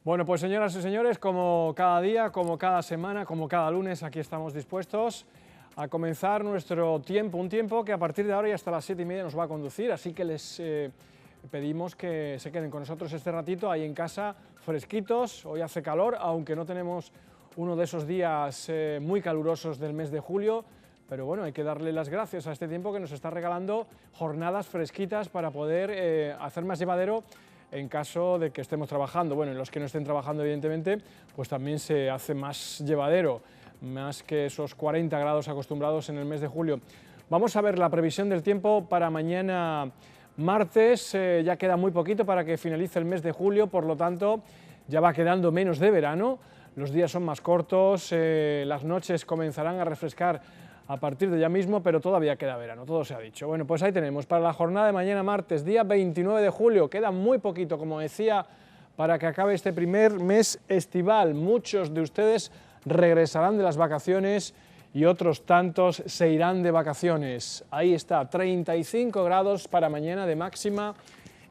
Bueno, pues señoras y señores, como cada día, como cada semana, como cada lunes, aquí estamos dispuestos a comenzar nuestro tiempo, un tiempo que a partir de ahora y hasta las 7:30 nos va a conducir, así que les pedimos que se queden con nosotros este ratito ahí en casa, fresquitos. Hoy hace calor, aunque no tenemos uno de esos días muy calurosos del mes de julio, pero bueno, hay que darle las gracias a este tiempo que nos está regalando jornadas fresquitas para poder hacer más llevadero en caso de que estemos trabajando. Bueno, en los que no estén trabajando, evidentemente, pues también se hace más llevadero, más que esos 40 grados acostumbrados en el mes de julio. Vamos a ver la previsión del tiempo para mañana martes. Ya queda muy poquito para que finalice el mes de julio, por lo tanto, ya va quedando menos de verano. Los días son más cortos, las noches comenzarán a refrescar a partir de ya mismo, pero todavía queda verano, todo se ha dicho. Bueno, pues ahí tenemos, para la jornada de mañana martes, día 29 de julio, queda muy poquito, como decía, para que acabe este primer mes estival. Muchos de ustedes regresarán de las vacaciones y otros tantos se irán de vacaciones. Ahí está, 35 grados para mañana de máxima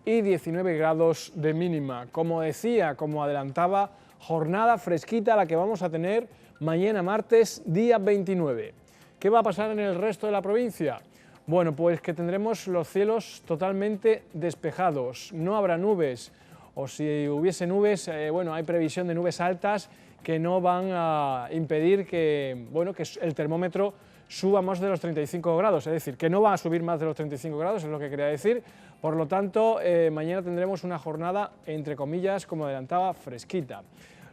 y 19 grados de mínima. Como decía, como adelantaba, jornada fresquita la que vamos a tener mañana martes, día 29. ¿Qué va a pasar en el resto de la provincia? Bueno, pues que tendremos los cielos totalmente despejados, no habrá nubes, o si hubiese nubes, bueno, hay previsión de nubes altas que no van a impedir que, bueno, que el termómetro suba más de los 35 grados, es decir, que no va a subir más de los 35 grados, es lo que quería decir. Por lo tanto, mañana tendremos una jornada, entre comillas, como adelantaba, fresquita.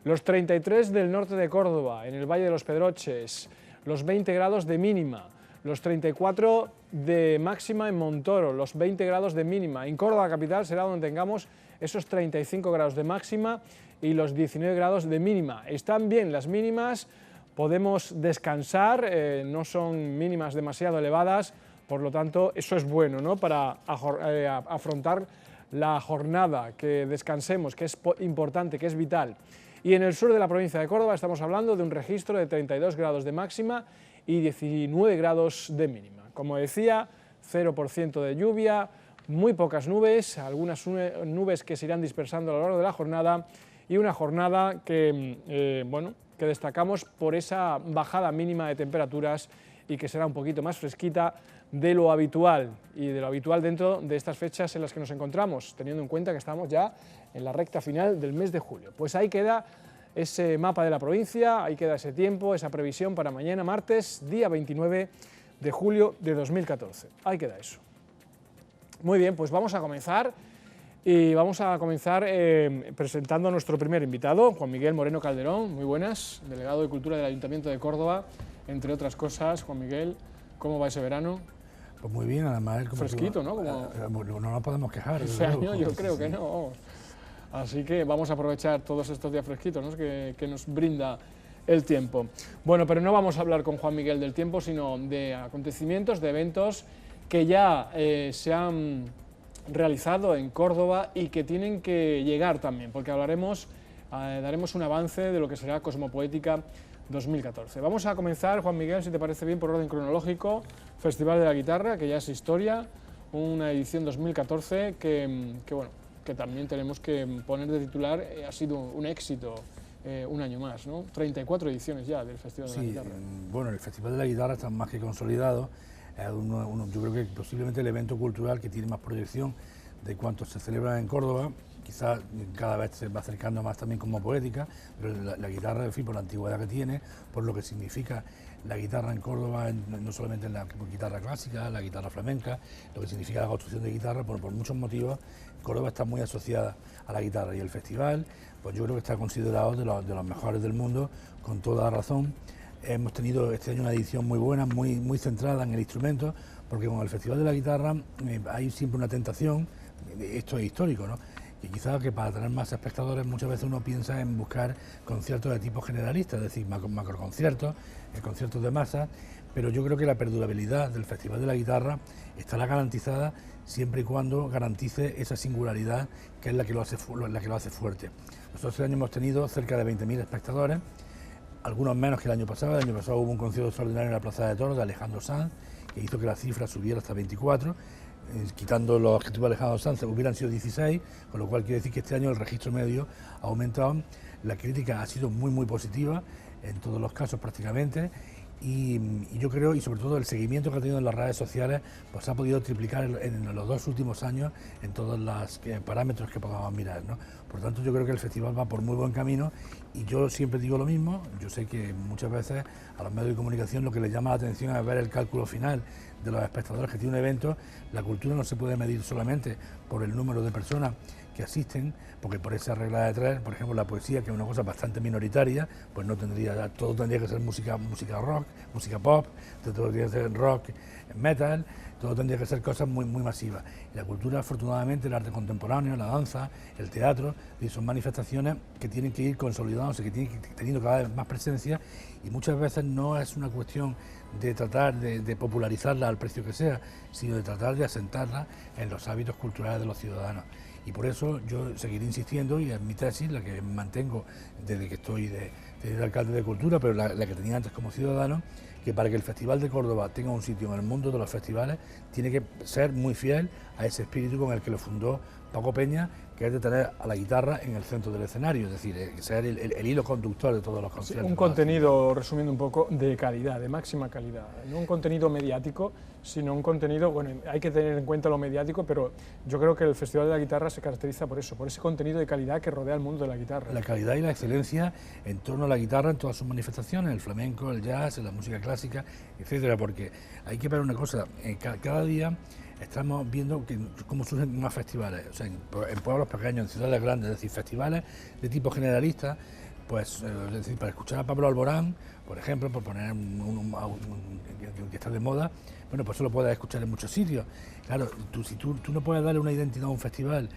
Los 33 del norte de Córdoba, en el Valle de los Pedroches, los 20 grados de mínima, los 34 de máxima en Montoro, los 20 grados de mínima. En Córdoba capital será donde tengamos esos 35 grados de máxima y los 19 grados de mínima. Están bien las mínimas, podemos descansar, no son mínimas demasiado elevadas, por lo tanto eso es bueno, ¿no?, para afrontar la jornada, que descansemos, que es importante, que es vital. Y en el sur de la provincia de Córdoba estamos hablando de un registro de 32 grados de máxima y 19 grados de mínima. Como decía, 0% de lluvia, muy pocas nubes, algunas nubes que se irán dispersando a lo largo de la jornada y una jornada que, bueno, que destacamos por esa bajada mínima de temperaturas y que será un poquito más fresquita de lo habitual y de lo habitual dentro de estas fechas en las que nos encontramos, teniendo en cuenta que estamos ya en la recta final del mes de julio. Pues ahí queda ese mapa de la provincia, ahí queda ese tiempo, esa previsión para mañana martes, día 29 de julio de 2014. Ahí queda eso. Muy bien, pues vamos a comenzar y vamos a comenzar presentando a nuestro primer invitado, Juan Miguel Moreno Calderón. Muy buenas, delegado de Cultura del Ayuntamiento de Córdoba, entre otras cosas. Juan Miguel, ¿cómo va ese verano? Pues muy bien, además... Fresquito, ¿no? No nos podemos quejar. Ese año yo creo que no. Así que vamos a aprovechar todos estos días fresquitos, ¿no?, que nos brinda el tiempo. Bueno, pero no vamos a hablar con Juan Miguel del tiempo, sino de acontecimientos, de eventos que ya se han realizado en Córdoba y que tienen que llegar también, porque daremos un avance de lo que será Cosmopoética 2014. Vamos a comenzar, Juan Miguel, si te parece bien, por orden cronológico. Festival de la Guitarra, que ya es historia, una edición 2014 bueno, que también tenemos que poner de titular, ha sido un éxito un año más, ¿no? 34 ediciones ya del Festival de la Guitarra. Bueno, el Festival de la Guitarra está más que consolidado, yo creo que posiblemente el evento cultural que tiene más proyección de cuanto se celebra en Córdoba. Quizás cada vez se va acercando más también como poética, pero la guitarra, en fin, por la antigüedad que tiene, por lo que significa la guitarra en Córdoba, no solamente en la guitarra clásica, la guitarra flamenca, lo que significa la construcción de guitarra, por muchos motivos, Córdoba está muy asociada a la guitarra, y el festival, pues yo creo que está considerado de los mejores del mundo, con toda razón. Hemos tenido este año una edición muy buena, muy centrada en el instrumento, porque con el Festival de la Guitarra hay siempre una tentación, esto es histórico, ¿no?, y quizás que para tener más espectadores muchas veces uno piensa en buscar conciertos de tipo generalista, es decir, macroconciertos, conciertos de masa, pero yo creo que la perdurabilidad del Festival de la Guitarra estará garantizada siempre y cuando garantice esa singularidad que es la que lo hace fuerte. Nosotros este año hemos tenido cerca de 20.000 espectadores, algunos menos que el año pasado. El año pasado hubo un concierto extraordinario en la Plaza de Toros de Alejandro Sanz, que hizo que la cifra subiera hasta 24. quitando los adjetivos de Alejandro Sanz, hubieran sido 16, con lo cual quiere decir que este año el registro medio ha aumentado. La crítica ha sido muy positiva, en todos los casos prácticamente, y yo creo, y sobre todo el seguimiento que ha tenido en las redes sociales, pues ha podido triplicar en los 2 últimos años en todos los parámetros que podamos mirar, ¿no? Por tanto, yo creo que el festival va por muy buen camino, y yo siempre digo lo mismo. Yo sé que muchas veces a los medios de comunicación lo que les llama la atención es ver el cálculo final de los espectadores que tiene un evento. La cultura no se puede medir solamente por el número de personas que asisten, porque por esa regla de 3, por ejemplo, la poesía, que es una cosa bastante minoritaria, pues no tendría, todo tendría que ser música rock, música pop, todo tendría que ser rock, metal, todo tendría que ser cosas muy masivas. Y la cultura, afortunadamente, el arte contemporáneo, la danza, el teatro, y son manifestaciones que tienen que ir consolidándose, que tienen que ir teniendo cada vez más presencia, y muchas veces no es una cuestión de tratar de popularizarla al precio que sea, sino de tratar de asentarla en los hábitos culturales de los ciudadanos. Y por eso yo seguiré insistiendo, y es mi tesis, la que mantengo desde que estoy de alcalde de Cultura, pero la que tenía antes como ciudadano, que para que el Festival de Córdoba tenga un sitio en el mundo de los festivales, tiene que ser muy fiel a ese espíritu con el que lo fundó Paco Peña, que es de tener a la guitarra en el centro del escenario, es decir, ser el hilo conductor de todos los conciertos. Sí, un contenido, resumiendo un poco, de calidad, de máxima calidad, no un contenido mediático, sino un contenido, bueno, hay que tener en cuenta lo mediático, pero yo creo que el Festival de la Guitarra se caracteriza por eso, por ese contenido de calidad que rodea el mundo de la guitarra. La calidad y la excelencia en torno a la guitarra en todas sus manifestaciones, el flamenco, el jazz, la música clásica, etcétera, porque hay que ver una cosa, cada día estamos viendo cómo surgen más festivales, o sea, en pueblos pequeños, en ciudades grandes, es decir, festivales de tipo generalista, pues, es decir, para escuchar a Pablo Alborán, por ejemplo, por poner que está de moda, bueno, pues eso lo puedes escuchar en muchos sitios. Claro, si tú no puedes darle una identidad a un festival,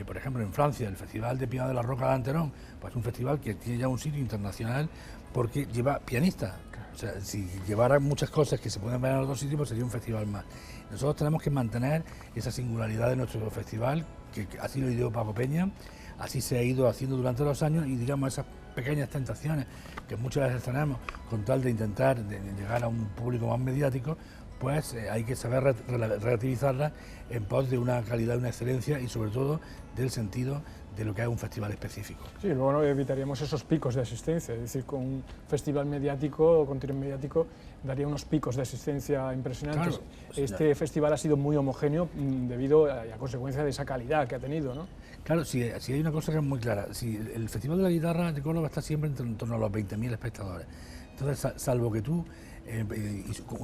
por ejemplo, en Francia, el Festival de Piano de la Roca de Anterón, pues es un festival que tiene ya un sitio internacional porque lleva pianistas. O sea, si llevara muchas cosas que se pueden ver en otros sitios, pues sería un festival más. Nosotros tenemos que mantener esa singularidad de nuestro festival, que así lo ideó Paco Peña, así se ha ido haciendo durante los años, y digamos esas pequeñas tentaciones que muchas veces tenemos con tal de intentar llegar a un público más mediático, pues hay que saber relativizarlas en pos de una calidad, una excelencia y sobre todo del sentido de lo que es un festival específico. Sí, luego no evitaríamos esos picos de asistencia, es decir, con un festival mediático o contenido mediático daría unos picos de asistencia impresionantes. Claro, este festival ha sido muy homogéneo debido a consecuencia de esa calidad que ha tenido, ¿no? Claro, si hay una cosa que es muy clara, si el Festival de la Guitarra de Córdoba está siempre en torno a los 20.000 espectadores, entonces salvo que tú,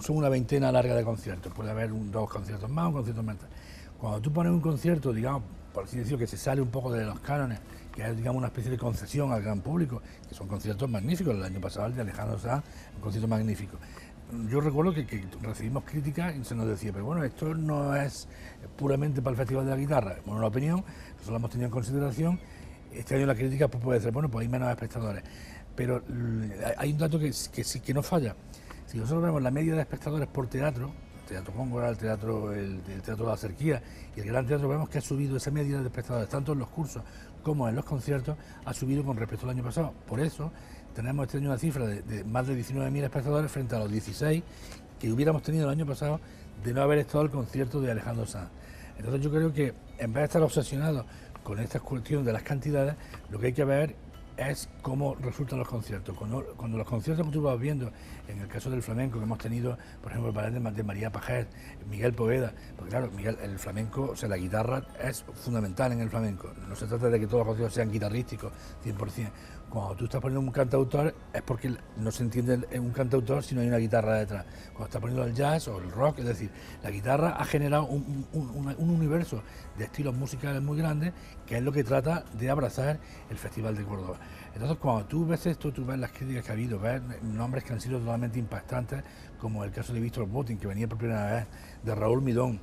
son una veintena larga de conciertos, puede haber 2 conciertos más, un concierto menos. Cuando tú pones un concierto, digamos, por así decirlo, que se sale un poco de los cánones, que es, digamos, una especie de concesión al gran público, que son conciertos magníficos. El año pasado el de Alejandro Sanz, un concierto magnífico. Yo recuerdo que recibimos críticas y se nos decía, pero bueno, esto no es puramente para el Festival de la Guitarra. Bueno, la opinión, nosotros la hemos tenido en consideración. Este año la crítica pues, puede decir, bueno, pues hay menos espectadores. Pero hay un dato que no falla. Si nosotros vemos la media de espectadores por teatro, el Teatro Góngora, el Teatro de la Cerquía y el Gran Teatro, vemos que ha subido esa media de espectadores, tanto en los cursos como en los conciertos, ha subido con respecto al año pasado. Por eso tenemos este año una cifra de más de 19.000 espectadores frente a los 16 que hubiéramos tenido el año pasado de no haber estado el concierto de Alejandro Sanz. Entonces yo creo que en vez de estar obsesionados con esta cuestión de las cantidades, lo que hay que ver es cómo resultan los conciertos. Cuando los conciertos que tú vas viendo, en el caso del flamenco, que hemos tenido, por ejemplo, el ballet de María Pajés, Miguel Poveda, porque claro, el flamenco, o sea, la guitarra es fundamental en el flamenco. No se trata de que todos los conciertos sean guitarrísticos, 100%. Cuando tú estás poniendo un cantautor es porque no se entiende un cantautor si no hay una guitarra detrás. Cuando estás poniendo el jazz o el rock, es decir, la guitarra ha generado un universo de estilos musicales muy grande, que es lo que trata de abrazar el Festival de Córdoba. Entonces, cuando tú ves esto, tú ves las críticas que ha habido, ves nombres que han sido totalmente impactantes, como el caso de Víctor Botin, que venía por primera vez, de Raúl Midón,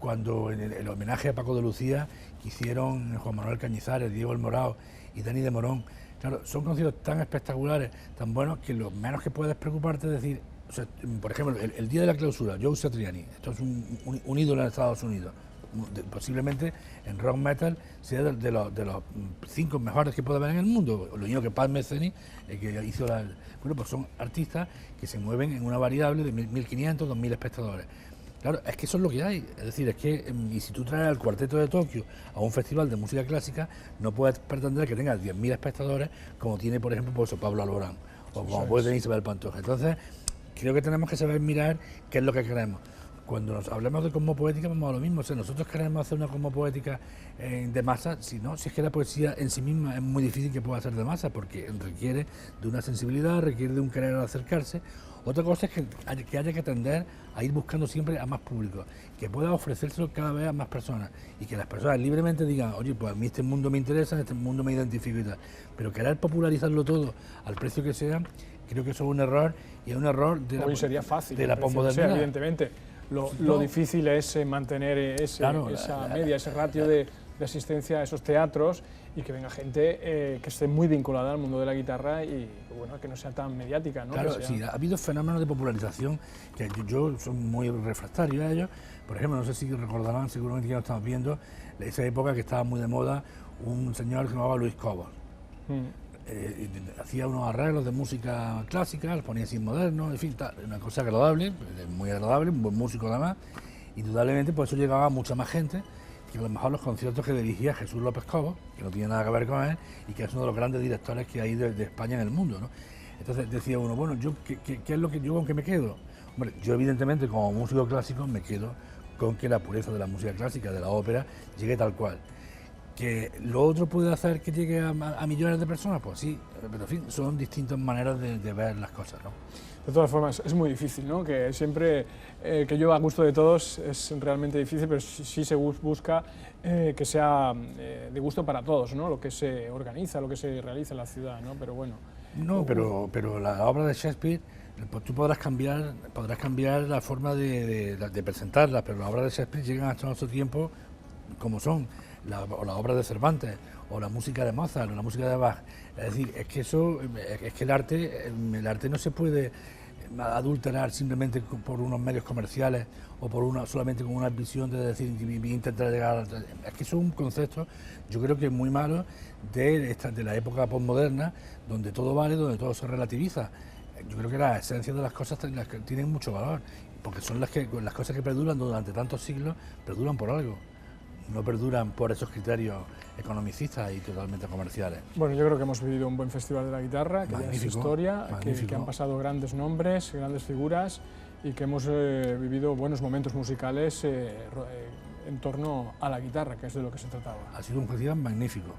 cuando en el homenaje a Paco de Lucía que hicieron Juan Manuel Cañizares, Diego El Morao y Dani de Morón. Claro, son conciertos tan espectaculares, tan buenos, que lo menos que puedes preocuparte es decir, o sea, por ejemplo, el día de la clausura, Joe Satriani, esto es un ídolo en Estados Unidos, posiblemente en rock metal sea de los 5 mejores que puede haber en el mundo, lo mismo que Pat Metheny, que hizo bueno, pues son artistas que se mueven en una variable de 1.500, 2.000 espectadores. Claro, es que eso es lo que hay. Es decir, es que y si tú traes al Cuarteto de Tokio a un festival de música clásica, no puedes pretender que tenga 10.000 espectadores como tiene, por ejemplo, pues, Pablo Alborán o como puede tener Isabel Pantoja. Entonces, creo que tenemos que saber mirar qué es lo que queremos. Cuando nos hablemos de cosmopoética, vamos a lo mismo. O sea, nosotros queremos hacer una cosmopoética de masa, si es que la poesía en sí misma es muy difícil que pueda ser de masa, porque requiere de una sensibilidad, requiere de un querer acercarse. Otra cosa es que haya que tender a ir buscando siempre a más público, que pueda ofrecérselo cada vez a más personas y que las personas libremente digan, oye, pues a mí este mundo me interesa, en este mundo me identifico y tal. Pero querer popularizarlo todo al precio que sea, creo que eso es un error, y es un error Hoy sería fácil, de la posmodernidad. Evidentemente. Lo difícil es mantener esa media, ese ratio de asistencia a esos teatros y que venga gente que esté muy vinculada al mundo de la guitarra y bueno, que no sea tan mediática, ¿no? Claro, sí, ha habido fenómenos de popularización que yo soy muy refractario a ellos. Por ejemplo, no sé si recordarán, seguramente ya lo estamos viendo, esa época que estaba muy de moda un señor que se llamaba Luis Cobos. Hacía unos arreglos de música clásica, los ponía así modernos, en fin, una cosa agradable, muy agradable, un buen músico además. Indudablemente por eso llegaba mucha más gente que a lo mejor los conciertos que dirigía Jesús López Cobos, que no tiene nada que ver con él y que es uno de los grandes directores que hay de España en el mundo, ¿no? Entonces decía uno, bueno, ¿qué es lo que yo con qué me quedo? Hombre, yo evidentemente como músico clásico me quedo con que la pureza de la música clásica, de la ópera, llegue tal cual. ¿Que lo otro puede hacer que llegue a millones de personas? Pues sí, pero en fin, son distintas maneras de ver las cosas, ¿no? De todas formas, es muy difícil, ¿no? Que siempre que yo a gusto de todos es realmente difícil, pero sí se busca que sea de gusto para todos, ¿no? Lo que se organiza, lo que se realiza en la ciudad, ¿no? Pero bueno. No, pero la obra de Shakespeare, pues tú podrás cambiar la forma de presentarla, pero las obras de Shakespeare llegan hasta nuestro tiempo como son. O la obra de Cervantes, o la música de Mozart, o la música de Bach. Es decir, es que el arte no se puede adulterar simplemente por unos medios comerciales o solamente con una visión de decir, intentar llegar a... Es que eso es un concepto, yo creo que muy malo de la época postmoderna, donde todo vale, donde todo se relativiza. Yo creo que la esencia de las cosas tienen mucho valor, porque son las cosas que perduran durante tantos siglos, perduran por algo. No perduran por esos criterios economicistas y totalmente comerciales. Bueno, yo creo que hemos vivido un buen festival de la guitarra, que ya es historia, que han pasado grandes nombres, grandes figuras y que hemos vivido buenos momentos musicales en torno a la guitarra, que es de lo que se trataba. Ha sido un festival magnífico,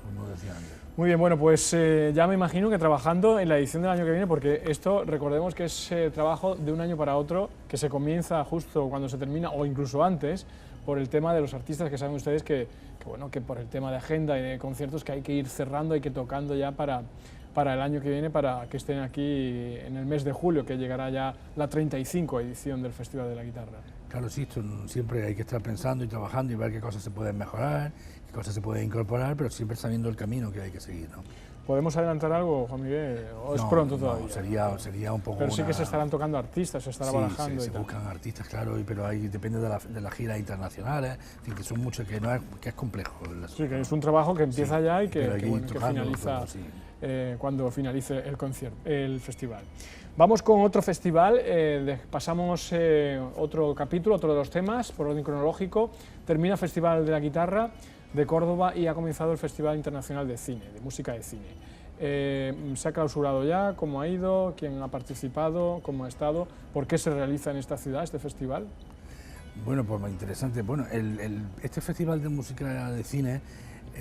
como decía antes. Muy bien, bueno, pues ya me imagino que trabajando en la edición del año que viene, porque esto, recordemos que es trabajo de un año para otro, que se comienza justo cuando se termina, o incluso antes, por el tema de los artistas, que saben ustedes que por el tema de agenda y de conciertos que hay que ir cerrando, hay que tocando ya para el año que viene, para que estén aquí en el mes de julio, que llegará ya la 35 edición del Festival de la Guitarra. Claro, sí, siempre hay que estar pensando y trabajando y ver qué cosas se pueden mejorar, qué cosas se pueden incorporar, pero siempre sabiendo el camino que hay que seguir, ¿no? ¿Podemos adelantar algo, Juan Miguel, o es pronto todavía? No, sería un poco... Pero sí que se estarán tocando artistas, se estará barajando se buscan artistas, claro, pero ahí depende de las giras internacionales, en fin, que son muchos, que es complejo. Sí, que es un trabajo que empieza ya y que finaliza cuando finalice el festival. Vamos con otro festival, pasamos otro capítulo, otro de los temas, por orden cronológico. Termina el Festival de la Guitarra de Córdoba y ha comenzado el Festival Internacional de Cine, de Música de Cine. Se ha clausurado ya, ¿cómo ha ido? ¿Quién ha participado? ¿Cómo ha estado? ¿Por qué se realiza en esta ciudad este festival? Bueno, pues muy interesante. Bueno, este Festival de Música de Cine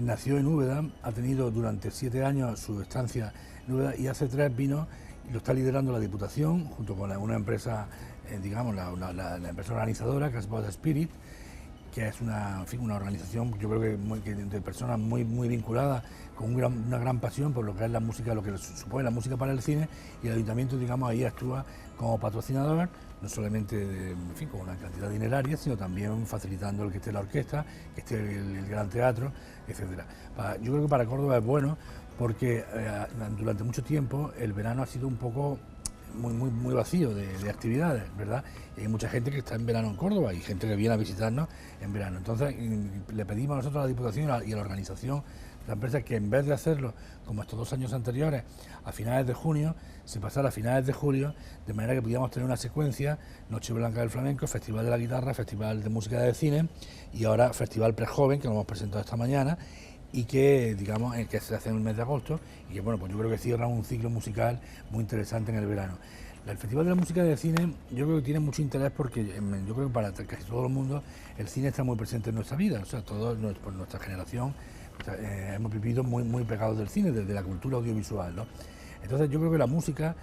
nació en Úbeda, ha tenido durante 7 años su estancia en Úbeda y hace 3 vino y lo está liderando la Diputación junto con una empresa, digamos, la empresa organizadora, que es Bad Spirit, que es una organización, yo creo que de personas muy vinculadas, con una gran pasión por lo que es la música, lo que supone la música para el cine, y el ayuntamiento, digamos, ahí actúa como patrocinador, no solamente con una cantidad dineraria, sino también facilitando el que esté la orquesta, que esté el gran teatro, etcétera. Yo creo que para Córdoba es bueno, porque durante mucho tiempo el verano ha sido un poco muy vacío de actividades, ¿verdad? Y hay mucha gente que está en verano en Córdoba y gente que viene a visitarnos en verano. Entonces le pedimos a nosotros a la Diputación y a la organización La empresa que en vez de hacerlo, como estos 2 años anteriores, a finales de junio, se pasara a finales de julio, de manera que pudiéramos tener una secuencia: Noche Blanca del Flamenco, Festival de la Guitarra, Festival de Música de Cine y ahora Festival Prejoven, que lo hemos presentado esta mañana, y que, digamos, que se hace en el mes de agosto, y que, bueno, pues yo creo que cierra un ciclo musical muy interesante en el verano. El Festival de la Música de Cine yo creo que tiene mucho interés porque yo creo que para casi todo el mundo el cine está muy presente en nuestra vida, o sea, todos por nuestra generación hemos vivido muy pegados del cine, desde la cultura audiovisual, ¿no? Entonces yo creo que la música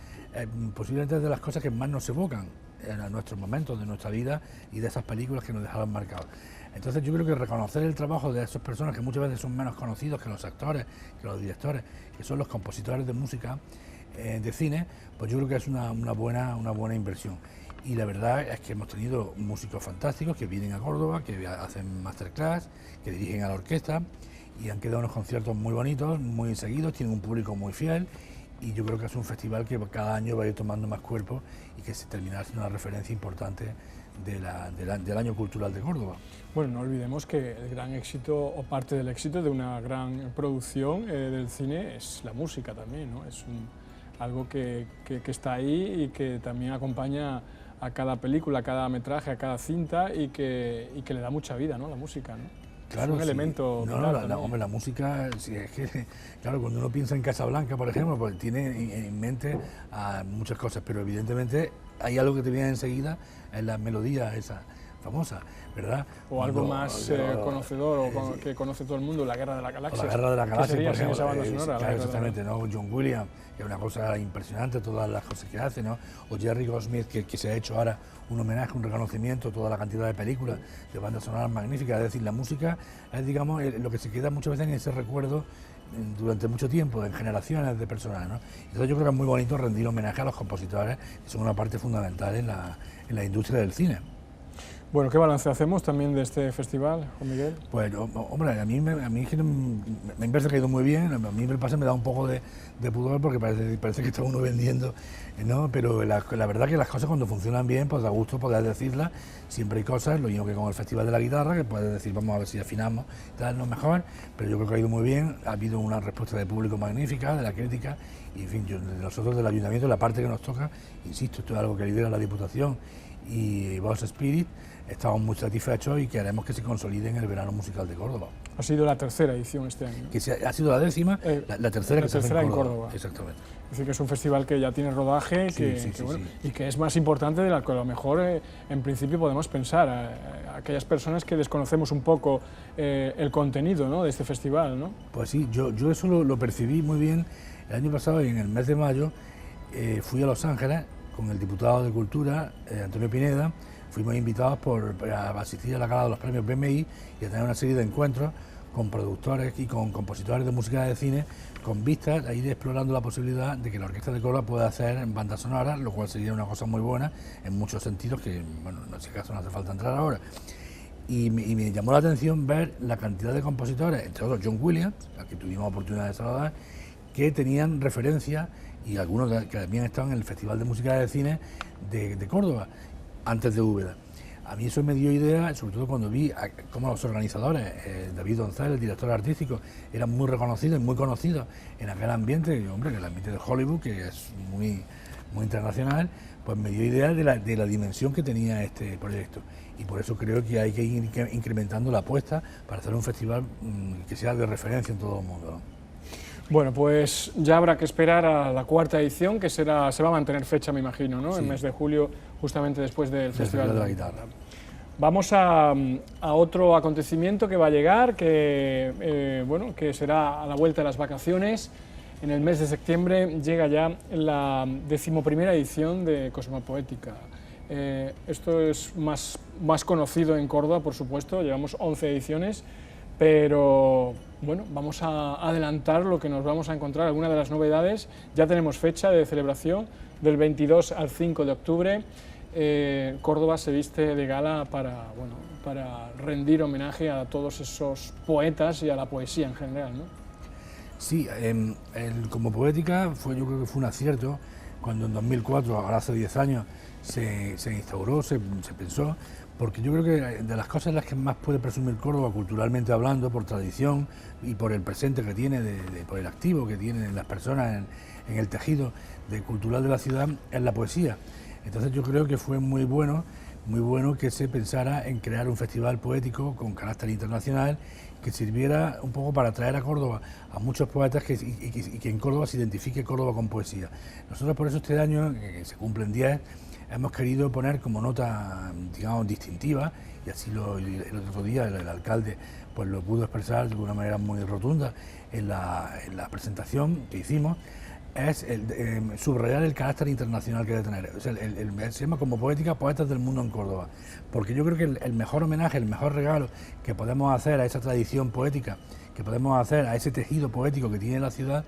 posiblemente es de las cosas que más nos evocan en nuestros momentos de nuestra vida y de esas películas que nos dejaron marcados. Entonces yo creo que reconocer el trabajo de esas personas que muchas veces son menos conocidos que los actores, que los directores, que son los compositores de música de cine, pues yo creo que es una buena inversión. Y la verdad es que hemos tenido músicos fantásticos que vienen a Córdoba, que hacen masterclass, que dirigen a la orquesta, y han quedado unos conciertos muy bonitos, muy seguidos, tienen un público muy fiel, y yo creo que es un festival que cada año va a ir tomando más cuerpo y que se terminará siendo una referencia importante del año cultural de Córdoba. Bueno, no olvidemos que el gran éxito o parte del éxito de una gran producción del cine es la música también, ¿no? Es algo que está ahí y que también acompaña a cada película, a cada metraje, a cada cinta y que le da mucha vida, ¿no? La música, ¿no? Claro, es un elemento vital. Hombre, la música, sí, es que, claro, cuando uno piensa en Casablanca, por ejemplo, pues tiene en mente muchas cosas, pero evidentemente hay algo que te viene enseguida, es la melodía esa famosa, ¿verdad? O algo más conocedor, o que conoce todo el mundo, La Guerra de la Galaxia. La Guerra de la Galaxia, sería por ejemplo, esa banda sonora, claro, exactamente, ¿no? John Williams, que es una cosa impresionante, todas las cosas que hace, ¿no? O Jerry Goldsmith, que se ha hecho ahora un homenaje, un reconocimiento, toda la cantidad de películas, de bandas sonoras magníficas. Es decir, la música es, digamos, lo que se queda muchas veces en ese recuerdo durante mucho tiempo, en generaciones de personas, ¿no? Entonces yo creo que es muy bonito rendir homenaje a los compositores, que son una parte fundamental en la industria del cine. Bueno, ¿qué balance hacemos también de este festival, Juan Miguel? Pues, hombre, a mí me parece que ha ido muy bien. A mí me pasa, me da un poco de pudor porque parece que está uno vendiendo, ¿no? Pero la verdad que las cosas cuando funcionan bien, pues da gusto poder decirlas. Siempre hay cosas, lo mismo que con el Festival de la Guitarra, que puedes decir, vamos a ver si afinamos, tal, lo mejor, pero yo creo que ha ido muy bien. Ha habido una respuesta del público magnífica, de la crítica, y en fin, nosotros del Ayuntamiento, la parte que nos toca, insisto, esto es algo que lidera la Diputación y Vox Spirit, estamos muy satisfechos y queremos que se consolide en el verano musical de Córdoba. Ha sido la tercera edición este año. Que ha sido la 10ª, la tercera que se hace en Córdoba. Exactamente. Es decir, que es un festival que ya tiene rodaje y que es más importante de lo que a lo mejor en principio podemos pensar. Aquellas personas que desconocemos un poco el contenido, ¿no?, de este festival, ¿no? Pues sí, yo eso lo percibí muy bien. El año pasado, en el mes de mayo, fui a Los Ángeles con el diputado de Cultura, Antonio Pineda. Fuimos invitados a asistir a la gala de los premios BMI y a tener una serie de encuentros con productores y con compositores de música de cine, con vistas a ir explorando la posibilidad de que la Orquesta de Córdoba pueda hacer bandas sonoras, lo cual sería una cosa muy buena en muchos sentidos, que, bueno, en ese caso no hace falta entrar ahora. Y me llamó la atención ver la cantidad de compositores, entre otros John Williams, al que tuvimos oportunidad de saludar, que tenían referencia, y algunos que también estaban en el Festival de Música de Cine de Córdoba, antes de Úbeda. A mí eso me dio idea, sobre todo cuando vi cómo los organizadores, David Doncel, el director artístico, eran muy reconocidos y muy conocidos en aquel ambiente, y, hombre, en el ambiente de Hollywood, que es muy internacional, pues me dio idea de la dimensión que tenía este proyecto. Y por eso creo que hay que ir incrementando la apuesta para hacer un festival que sea de referencia en todo el mundo, ¿no? Bueno, pues ya habrá que esperar a la cuarta edición, que se va a mantener fecha, me imagino, ¿no? Sí. En el mes de julio, justamente después del Festival de la Guitarra. Vamos a otro acontecimiento que va a llegar, que será a la vuelta de las vacaciones. En el mes de septiembre llega ya la 11ª edición de Cosmopoética. Esto es más conocido en Córdoba, por supuesto, llevamos 11 ediciones, pero bueno, vamos a adelantar lo que nos vamos a encontrar, algunas de las novedades. Ya tenemos fecha de celebración, del 22 al 5 de octubre. Córdoba se viste de gala para rendir homenaje a todos esos poetas y a la poesía en general, ¿no? Sí, como Poética yo creo que fue un acierto cuando en 2004, ahora hace 10 años, se instauró, se pensó, porque yo creo que de las cosas en las que más puede presumir Córdoba, culturalmente hablando, por tradición y por el presente que tiene, por el activo que tienen las personas en el tejido cultural de la ciudad, es la poesía. Entonces yo creo que fue muy bueno que se pensara en crear un festival poético con carácter internacional que sirviera un poco para traer a Córdoba a muchos poetas y que en Córdoba se identifique Córdoba con poesía. Nosotros por eso este año, que se cumplen 10, hemos querido poner como nota, digamos, distintiva, y así el otro día el alcalde pues lo pudo expresar de una manera muy rotunda en la presentación que hicimos, es subrayar el carácter internacional que debe tener. O sea, se llama como poética Poetas del Mundo en Córdoba, porque yo creo que el mejor homenaje, el mejor regalo que podemos hacer a esa tradición poética, que podemos hacer a ese tejido poético que tiene la ciudad,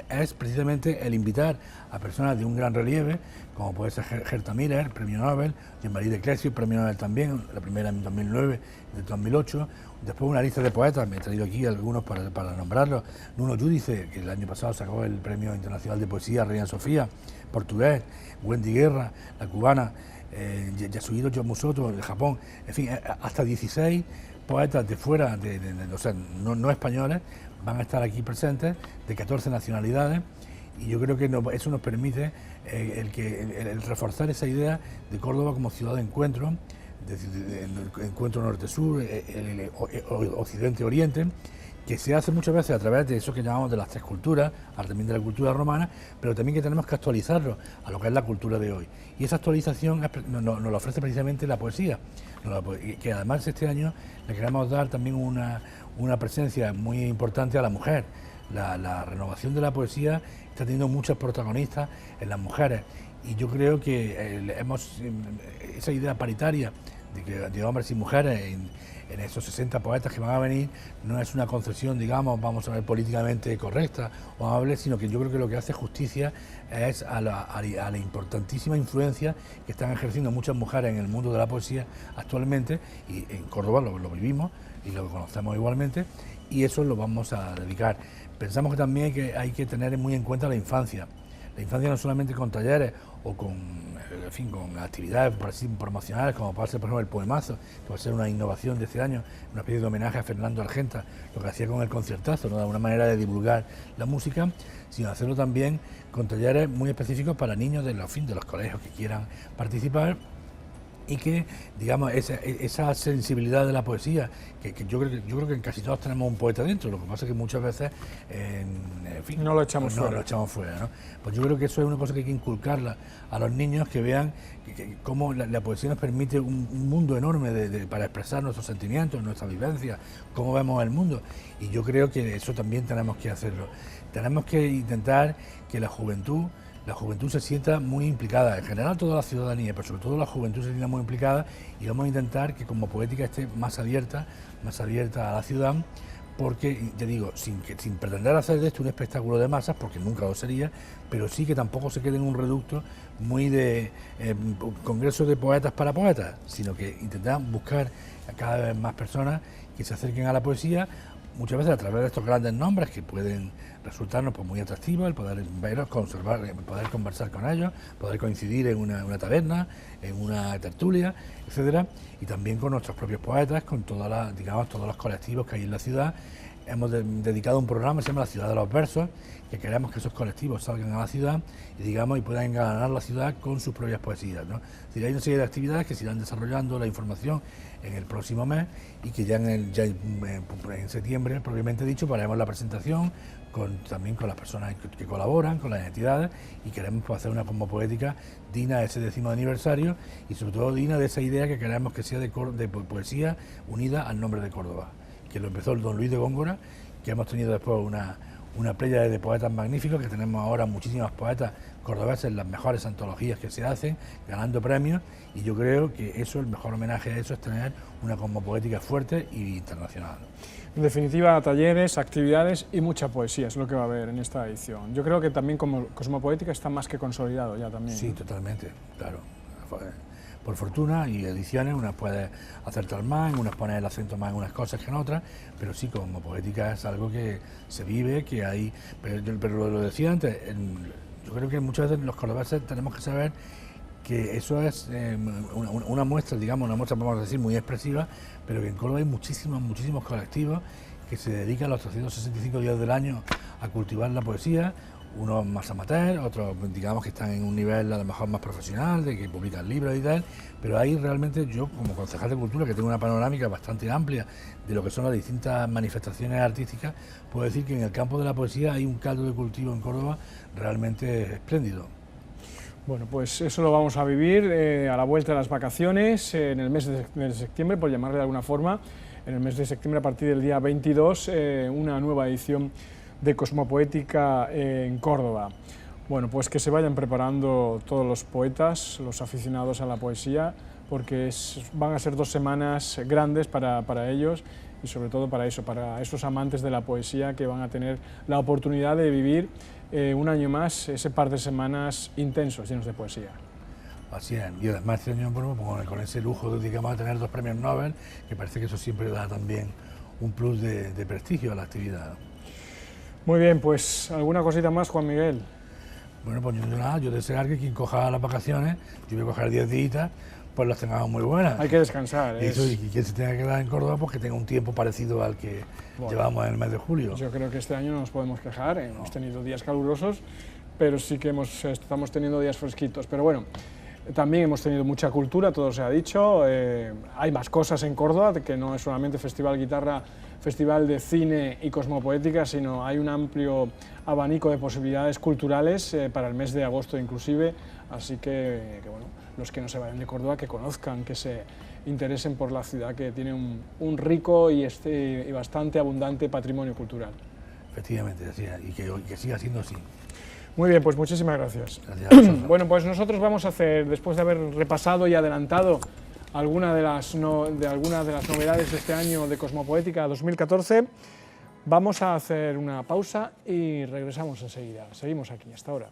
es precisamente el invitar a personas de un gran relieve, como puede ser Herta Miller, premio Nobel, Jean-Marie de Clèzie, premio Nobel también, la primera en 2009, de 2008, después una lista de poetas, me he traído aquí algunos para nombrarlos, Nuno Giudice, que el año pasado sacó el Premio Internacional de Poesía Reina Sofía, portugués, Wendy Guerra, la cubana, Yasuhiro Yomusoto, de Japón, en fin, hasta 16 poetas de fuera, o sea, no españoles, van a estar aquí presentes, de 14 nacionalidades, y yo creo que eso nos permite el reforzar esa idea de Córdoba como ciudad de encuentro, de encuentro norte-sur, occidente-oriente, que se hace muchas veces a través de eso que llamamos de las tres culturas, también de la cultura romana, pero también que tenemos que actualizarlo a lo que es la cultura de hoy. Y esa actualización nos la ofrece precisamente la poesía, que además este año le queremos dar también una presencia muy importante a la mujer. La renovación de la poesía está teniendo muchos protagonistas en las mujeres, y yo creo que esa idea paritaria de hombres y mujeres en esos 60 poetas que van a venir no es una concesión, digamos, vamos a ver, políticamente correcta o amable, sino que yo creo que lo que hace justicia es a la importantísima influencia que están ejerciendo muchas mujeres en el mundo de la poesía actualmente, y en Córdoba lo vivimos y lo conocemos igualmente, y eso lo vamos a dedicar. Pensamos que también hay que tener muy en cuenta la infancia no solamente con talleres o con actividades promocionales, como puede ser por ejemplo el poemazo, que va a ser una innovación de este año, una especie de homenaje a Fernando Argenta, lo que hacía con el conciertazo, ¿no? Una manera de divulgar la música, sino hacerlo también con talleres muy específicos para niños de los colegios que quieran participar, y que, digamos, esa sensibilidad de la poesía, que yo creo que en casi todos tenemos un poeta dentro, lo que pasa es que muchas veces no lo echamos fuera, ¿no? Pues yo creo que eso es una cosa que hay que inculcarla a los niños, que vean cómo la poesía nos permite un mundo enorme para expresar nuestros sentimientos, nuestras vivencias, cómo vemos el mundo, y yo creo que eso también tenemos que hacerlo. Tenemos que intentar que la juventud se sienta muy implicada, en general toda la ciudadanía, pero sobre todo la juventud se sienta muy implicada, y vamos a intentar que como poética esté más abierta a la ciudad, porque, ya digo, sin pretender hacer de esto un espectáculo de masas, porque nunca lo sería, pero sí que tampoco se quede en un reducto muy de congreso de poetas para poetas, sino que intentar buscar a cada vez más personas que se acerquen a la poesía, muchas veces a través de estos grandes nombres que pueden resultarnos pues muy atractivos, el poder verlos, poder conversar con ellos, poder coincidir en una taberna, en una tertulia, etcétera, y también con nuestros propios poetas, con todos los colectivos que hay en la ciudad. Hemos dedicado un programa que se llama La Ciudad de los Versos, que queremos que esos colectivos salgan a la ciudad y puedan engalanar la ciudad con sus propias poesías, ¿no? Es decir, hay una serie de actividades que se irán desarrollando la información en el próximo mes, y que ya en septiembre, propiamente dicho, haremos la presentación también con las personas que colaboran, con las entidades, y queremos hacer una combo poética digna de ese 10º aniversario, y sobre todo digna de esa idea que queremos que sea de poesía unida al nombre de Córdoba, que lo empezó el don Luis de Góngora, que hemos tenido después una playa de poetas magníficos, que tenemos ahora muchísimas poetas cordobeses en las mejores antologías que se hacen, ganando premios, y yo creo que el mejor homenaje a eso es tener una combo poética fuerte y internacional. En definitiva, talleres, actividades y mucha poesía es lo que va a haber en esta edición. Yo creo que también como Cosmopoética está más que consolidado ya también. Sí, ¿no? Totalmente, claro. Por fortuna, y ediciones, unas puede acertar más, unas poner el acento más en unas cosas que en otras, pero sí, como poética es algo que se vive, que hay, pero lo decía antes, Yo creo que muchas veces los cordobeses tenemos que saber que eso es una muestra, digamos, una muestra, podemos decir, muy expresiva, pero que en Córdoba hay muchísimos colectivos que se dedican los 365 días del año a cultivar la poesía, unos más amateur, otros digamos que están en un nivel a lo mejor más profesional, de que publican libros y tal, pero ahí realmente yo, como concejal de cultura, que tengo una panorámica bastante amplia de lo que son las distintas manifestaciones artísticas, puedo decir que en el campo de la poesía hay un caldo de cultivo en Córdoba realmente espléndido. Bueno, pues eso lo vamos a vivir a la vuelta de las vacaciones, en el mes de septiembre, por llamarle de alguna forma, en el mes de septiembre a partir del día 22, una nueva edición de Cosmopoética en Córdoba. Bueno, pues que se vayan preparando todos los poetas, los aficionados a la poesía, porque van a ser 2 semanas grandes para ellos y sobre todo para esos amantes de la poesía que van a tener la oportunidad de vivir un año más ese par de semanas intensos, llenos de poesía. Así es, y además este año con ese lujo de que vamos a tener 2 premios Nobel, que parece que eso siempre da también un plus de prestigio a la actividad. Muy bien, pues ¿alguna cosita más, Juan Miguel? Bueno, pues yo desear que quien coja las vacaciones, yo voy a coger 10 días, pues las tengamos muy buenas. Hay que descansar. Y quien se tenga que quedar en Córdoba, pues que tenga un tiempo parecido al que llevamos en el mes de julio. Yo creo que este año no nos podemos quejar, hemos tenido días calurosos, pero sí que estamos teniendo días fresquitos. Pero bueno, también hemos tenido mucha cultura, todo se ha dicho, hay más cosas en Córdoba, que no es solamente Festival Guitarra, Festival de Cine y Cosmopoética, sino hay un amplio abanico de posibilidades culturales para el mes de agosto inclusive, así que bueno, los que no se vayan de Córdoba, que conozcan, que se interesen por la ciudad, que tiene un rico y bastante abundante patrimonio cultural. Efectivamente, así es, y que siga siendo así. Muy bien, pues muchísimas gracias. Gracias. Bueno, pues nosotros vamos a hacer, después de haber repasado y adelantado algunas de las novedades de este año de Cosmopoética 2014, vamos a hacer una pausa y regresamos enseguida. Seguimos aquí, hasta ahora.